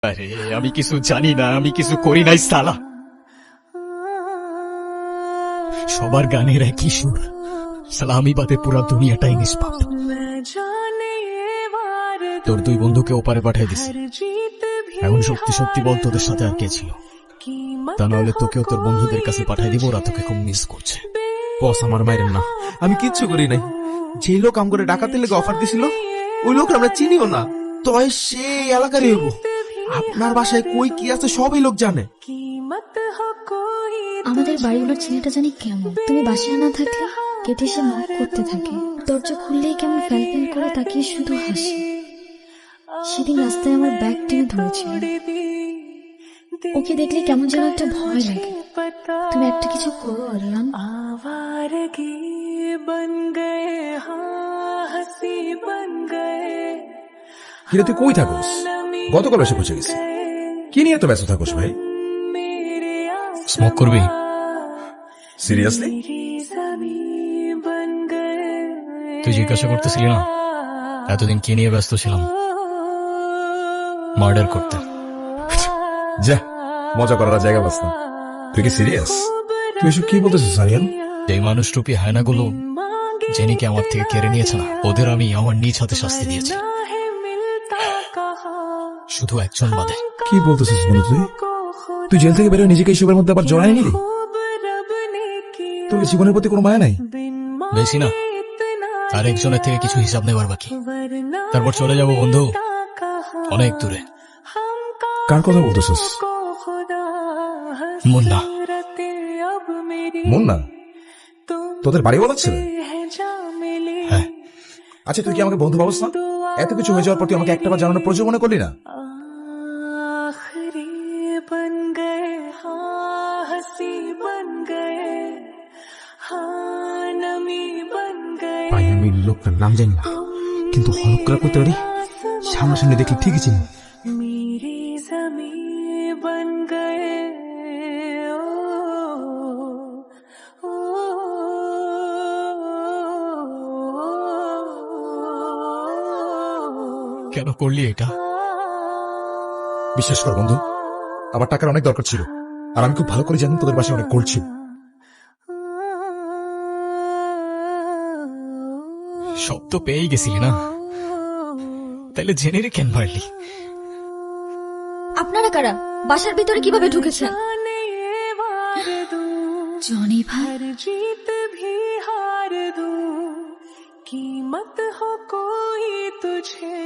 আরে আমি কিছু জানি না, আমি কিছু করি নাই সালা। সবার গানের একই সুর, সালা আমি বাদে পুরা দুনিয়াটাই নিষ্পাপ। তোর দুই বন্ধুকে ওপারে পাঠিয়ে দিছি। এখন সত্যি সত্যি বল, তোদের সাথে আর কে ছিল? তা নাহলে তোকেও তোর বন্ধুদের কাছে পাঠিয়ে দিব, ওরা তোকে খুব মিস করছে। বস আমার মায়ের না, আমি কিচ্ছু করি নাই। যে লোক আম করে ডাকাতের লেগে অফার দিছিল ওই লোক আমরা চিনিও না, তয় সেই এলাকারই হইব। আপনার বাসায় কই কি আছে সবই লোক জানে। আমাদের বাড়িগুলোর ছেলেটা জানি কেমন, তুমি বাসায় না থাকলে কেটে এসে নক করতে থাকে, দরজা খুললেই কেমন ফ্যাল ফ্যাল করে তাকিয়ে শুধু হাসি। সেদিন রাস্তায় আমার ব্যাগ টেনে ধরেছিল, ওকে দেখলে কেমন যেন একটা ভয় লাগে। তুমি একটা কিছু করো আরিয়ান। কিরে তুই কই থাকোস? গতকাল এসে পৌঁছে গেছি, কি নিয়ে এত ব্যস্ত থাকোস ভাই? স্মোক করবি? সিরিয়াসলি? তুই জিজ্ঞাসা করতেছিলি না এতদিন কি নিয়ে ব্যস্ত ছিলাম? মার্ডার করতে। যা, মজা করার জায়গা বাস না। তুই কি সিরিয়াস? তুই এসব কি বলতেছিস আরিয়ান? এই মানুষ রূপী হায়নাগুলো জেনিকে আমার থেকে কেড়ে নিয়েছে না, ওদের আমি আমার নিজ হাতে শাস্তি দিয়েছি, শুধু একজন বাদে। কি বলতেছিস বন্ধু? তুই জেল থেকে বেরোয় নিজেকে এইসবের মধ্যে আবার জড়াই নিলি? তোর জীবনের প্রতি কোনো মায়া নাই? বেশি না, আর একজনের থেকে কিছু হিসাব নেবার বাকি, তারপর চলে যাব বন্ধু অনেক দূরে। কার কথা বলতেছিস? মুন্না। মুন্না? তোদের বাড়ি বলাচ্ছে? হ্যাঁ। আচ্ছা তুই কি আমাকে বন্ধু ভাবস না? এত কিছু হয়ে যাওয়ার পর তুই আমাকে একটাবার জানানোর প্রয়োজন মনে করলি না? আমি লোকটার নাম জানি না, কিন্তু হলক করা করতে পারি। সামনাসামনি দেখলে ঠিকই চিনি। কেন করলি এটা? বিশ্বাস কর বন্ধু, আমার টাকার অনেক দরকার ছিল, আর আমি খুব ভালো করে জানি তোদের বাসায় অনেক গোল্ড ছিল। সব তো পেয়েই গেছিলি না, তাহলে জেনে রে কেন মারলি? আপনারা কারা? বাসার ভিতরে কিভাবে ঢুকেছেন? জনি ভাই। जीत भी हार दूं, कीमत हो कोई तुझे।